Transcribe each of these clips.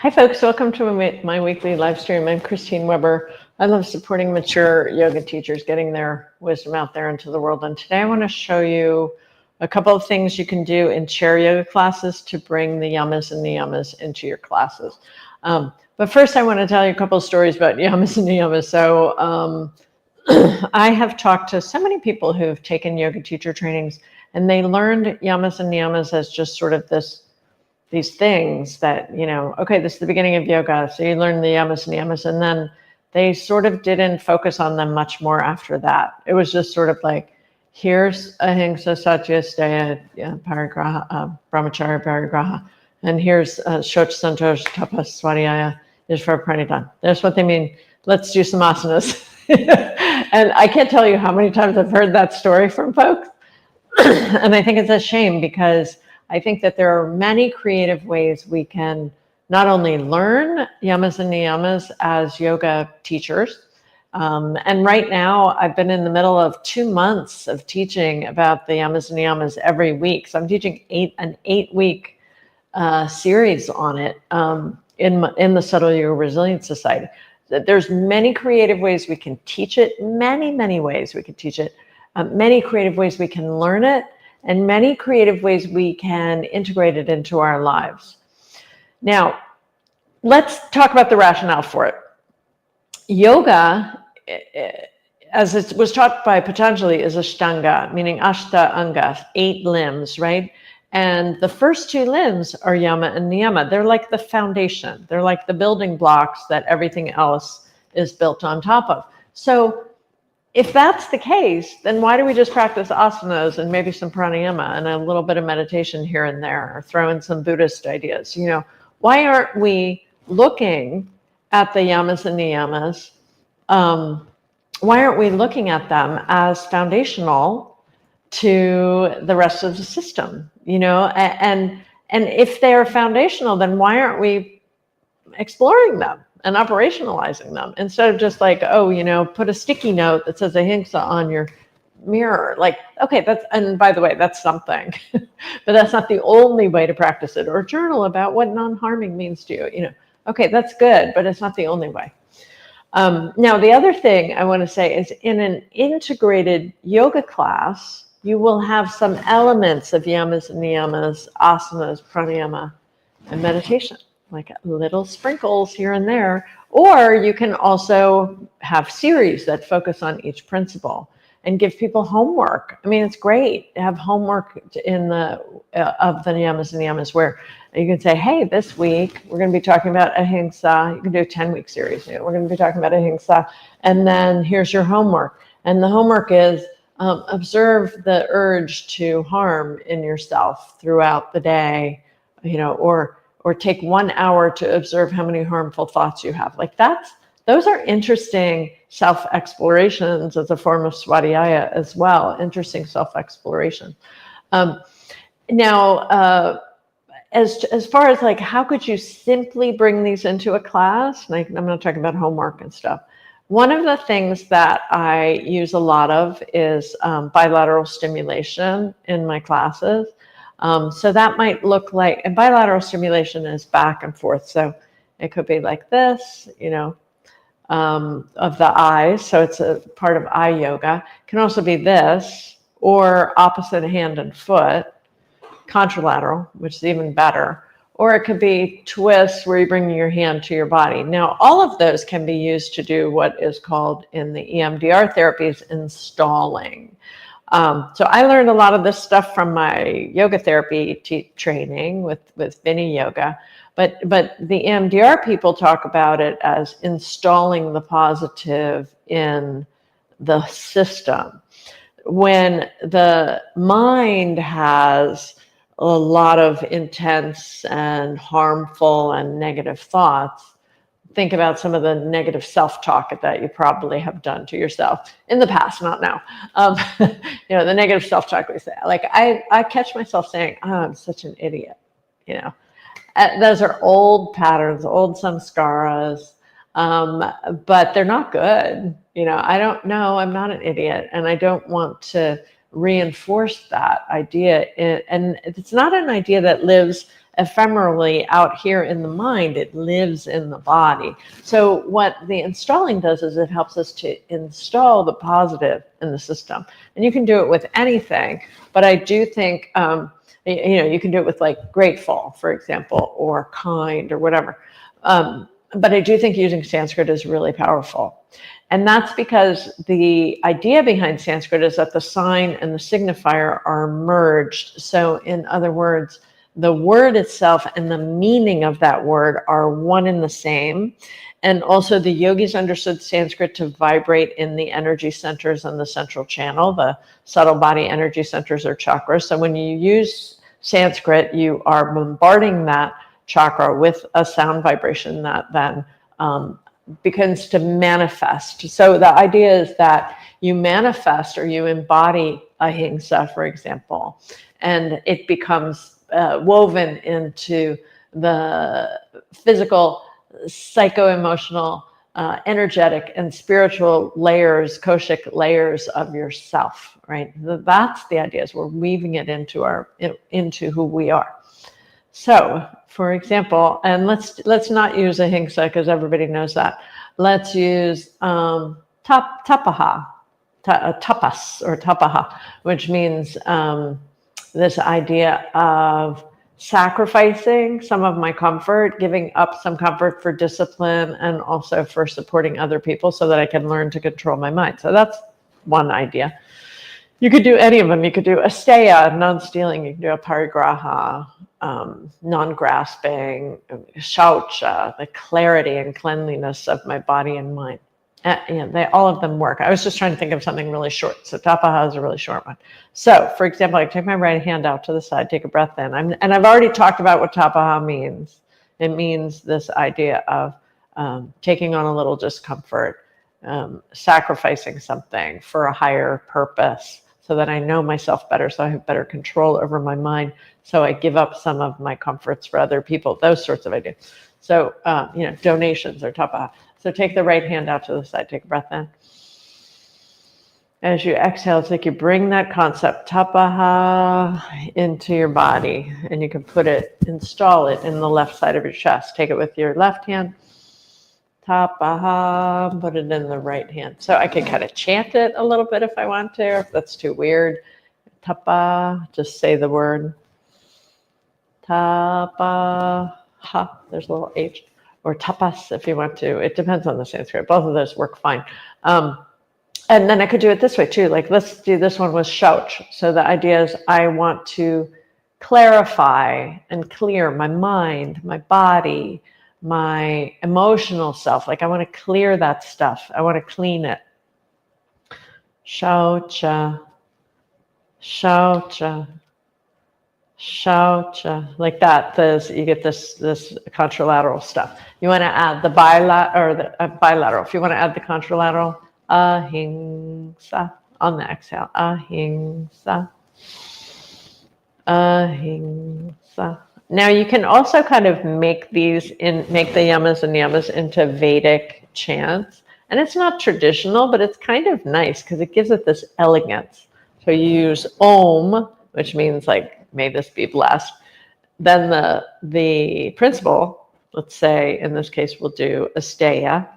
Hi, folks. Welcome to my weekly live stream. I'm Christine Weber. I love supporting mature yoga teachers, getting their wisdom out there into the world. And today I want to show you a couple of things you can do in chair yoga classes to bring the yamas and niyamas into your classes. But first, I want to tell you a couple of stories about yamas and niyamas. So I have talked to so many people who have taken yoga teacher trainings, and they learned yamas and niyamas as just sort of these things that, okay, this is the beginning of yoga. So you learn the yamas and niyamas, and then they sort of didn't focus on them much more after that. It was just sort of like, here's ahimsa, satya, steya, parigraha, brahmacharya, parigraha, and here's shoch, santosh, tapas, svadhyaya, ishvara, pranidhan. That's what they mean. Let's do some asanas. And I can't tell you how many times I've heard that story from folks. And I think it's a shame, because I think that there are many creative ways we can not only learn yamas and niyamas as yoga teachers, and right now I've been in the middle of 2 months of teaching about the yamas and niyamas every week. So I'm teaching an 8-week series on it in the Subtle Yoga Resilience Society. There's many creative ways we can teach it, many ways we can teach it, many creative ways we can learn it, and many creative ways we can integrate it into our lives. Now, let's talk about the rationale for it. Yoga, as it was taught by Patanjali, is Ashtanga, meaning Ashta Anga, 8 limbs, right? And the first 2 limbs are Yama and Niyama. They're like the foundation. They're like the building blocks that everything else is built on top of. So if that's the case, then why do we just practice asanas and maybe some pranayama and a little bit of meditation here and there, or throw in some Buddhist ideas? Why aren't we looking at the yamas and niyamas? Why aren't we looking at them as foundational to the rest of the system? And if they're foundational, then why aren't we exploring them and operationalizing them, instead of just like, put a sticky note that says ahimsa on your mirror? Like, okay, and by the way, that's something, but that's not the only way to practice it. Or journal about what non-harming means to you. Okay, that's good, but it's not the only way. Now, the other thing I want to say is, in an integrated yoga class, you will have some elements of yamas and niyamas, asanas, pranayama, and meditation, like little sprinkles here and there. Or you can also have series that focus on each principle and give people homework. I mean, it's great to have homework of the yamas and niyamas, where you can say, hey, this week we're going to be talking about ahimsa. You can do a 10-week series. We're going to be talking about ahimsa, and then here's your homework. And the homework is observe the urge to harm in yourself throughout the day, or take 1 hour to observe how many harmful thoughts you have. Like those are interesting self-explorations as a form of svadhyaya as well. Interesting self-exploration. Now, as far as like, how could you simply bring these into a class? Like, I'm not talking about homework and stuff. One of the things that I use a lot of is bilateral stimulation in my classes. So that might look like, and bilateral stimulation is back and forth. So it could be like this, of the eyes. So it's a part of eye yoga. It can also be this, or opposite hand and foot, contralateral, which is even better. Or it could be twists, where you bring your hand to your body. Now, all of those can be used to do what is called in the EMDR therapies installing. So I learned a lot of this stuff from my yoga therapy training with Vinny Yoga, but the EMDR people talk about it as installing the positive in the system. When the mind has a lot of intense and harmful and negative thoughts, think about some of the negative self-talk that you probably have done to yourself in the past, not now. The negative self-talk we say. Like I catch myself saying, "Oh, I'm such an idiot." Those are old patterns, old samskaras, but they're not good. I don't know. I'm not an idiot, and I don't want to reinforce that idea. And it's not an idea that lives ephemerally out here in the mind. It lives in the body. So what the installing does is it helps us to install the positive in the system. And you can do it with anything, but I do think, you can do it with like grateful, for example, or kind or whatever. But I do think using Sanskrit is really powerful. And that's because the idea behind Sanskrit is that the sign and the signifier are merged. So in other words, the word itself and the meaning of that word are one and the same. And also the yogis understood Sanskrit to vibrate in the energy centers on the central channel, the subtle body energy centers or chakras. So when you use Sanskrit, you are bombarding that chakra with a sound vibration that then begins to manifest. So the idea is that you manifest or you embody ahimsa, for example, and it becomes woven into the physical, psycho-emotional, energetic, and spiritual layers, koshic layers of yourself, right? That's the idea, is we're weaving it into who we are. So, for example, and let's not use ahimsa because everybody knows that. Let's use tapaha, tapas or tapaha, which means this idea of sacrificing some of my comfort, giving up some comfort for discipline, and also for supporting other people so that I can learn to control my mind. So that's one idea. You could do any of them. You could do asteya, non-stealing. You can do a parigraha, non-grasping, shaucha, the clarity and cleanliness of my body and mind. All of them work. I was just trying to think of something really short. So tapaha is a really short one. So, for example, I take my right hand out to the side, take a breath in. And I've already talked about what tapaha means. It means this idea of taking on a little discomfort, sacrificing something for a higher purpose, so that I know myself better, so I have better control over my mind, so I give up some of my comforts for other people, those sorts of ideas. So, donations are tapaha. So take the right hand out to the side, take a breath in. As you exhale, it's like you bring that concept, tapaha, into your body, and you can install it in the left side of your chest. Take it with your left hand, tapaha, put it in the right hand. So I can kind of chant it a little bit if I want to, or if that's too weird. Tapa, just say the word. Tapaha, there's a little H, or tapas if you want to. It depends on the Sanskrit. Both of those work fine. And then I could do it this way too. Like, let's do this one with shauch. So the idea is I want to clarify and clear my mind, my body, my emotional self. Like, I want to clear that stuff. I want to clean it. Shaucha, shaucha, shaucha. Like that. You get this contralateral stuff. You want to add the bilateral. If you want to add the contralateral, ahimsa on the exhale. Ahimsa, ahimsa. Now you can also kind of make the yamas and niyamas into Vedic chants. And it's not traditional, but it's kind of nice because it gives it this elegance. So you use Om, which means like, may this be blessed. Then the principle, let's say in this case, we'll do asteya.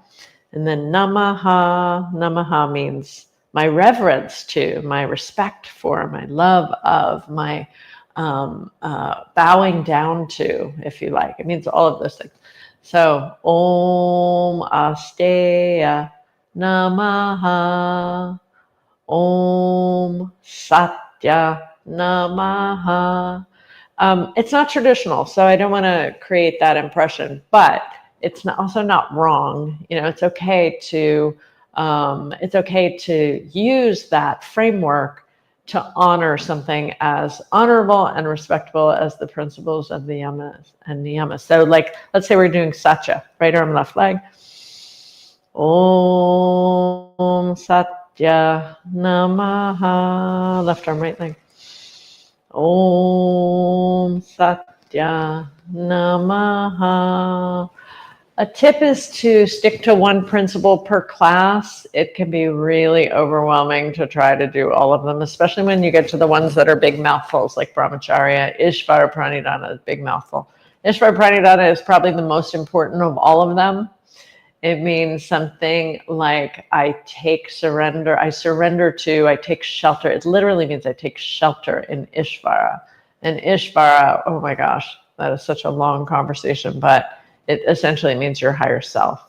And then namaha. Namaha means my reverence to, my respect for, my love of, my bowing down to, if you like. It means all of those things. So, Om Asteya Namaha, Om Satya Namaha. It's not traditional, so I don't want to create that impression, but it's also not wrong. It's okay to use that framework to honor something as honorable and respectable as the principles of the yamas and niyamas. So like, let's say we're doing satya, right arm, left leg. Om Satya Namaha, left arm, right leg. Om Satya Namaha. A tip is to stick to one principle per class. It can be really overwhelming to try to do all of them, especially when you get to the ones that are big mouthfuls like Brahmacharya. Ishvara Pranidhana is a big mouthful. Ishvara Pranidhana is probably the most important of all of them. It means something like I take surrender, I surrender to, I take shelter. It literally means I take shelter in Ishvara. And Ishvara, oh my gosh, that is such a long conversation, but it essentially means your higher self.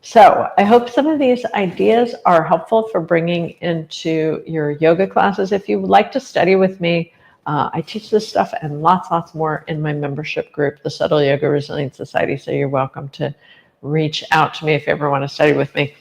So I hope some of these ideas are helpful for bringing into your yoga classes. If you would like to study with me, I teach this stuff and lots more in my membership group, the Subtle Yoga Resilience Society. So you're welcome to reach out to me if you ever want to study with me.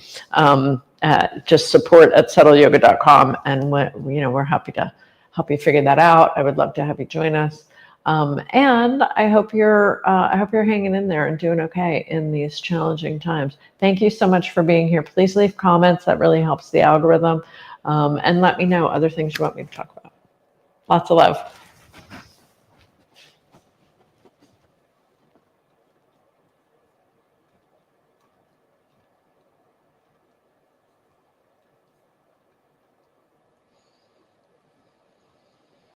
Just support@subtleyoga.com, and we're happy to help you figure that out. I would love to have you join us. And I hope you're hanging in there and doing okay in these challenging times. Thank you so much for being here. Please leave comments. That really helps the algorithm. And let me know other things you want me to talk about. Lots of love.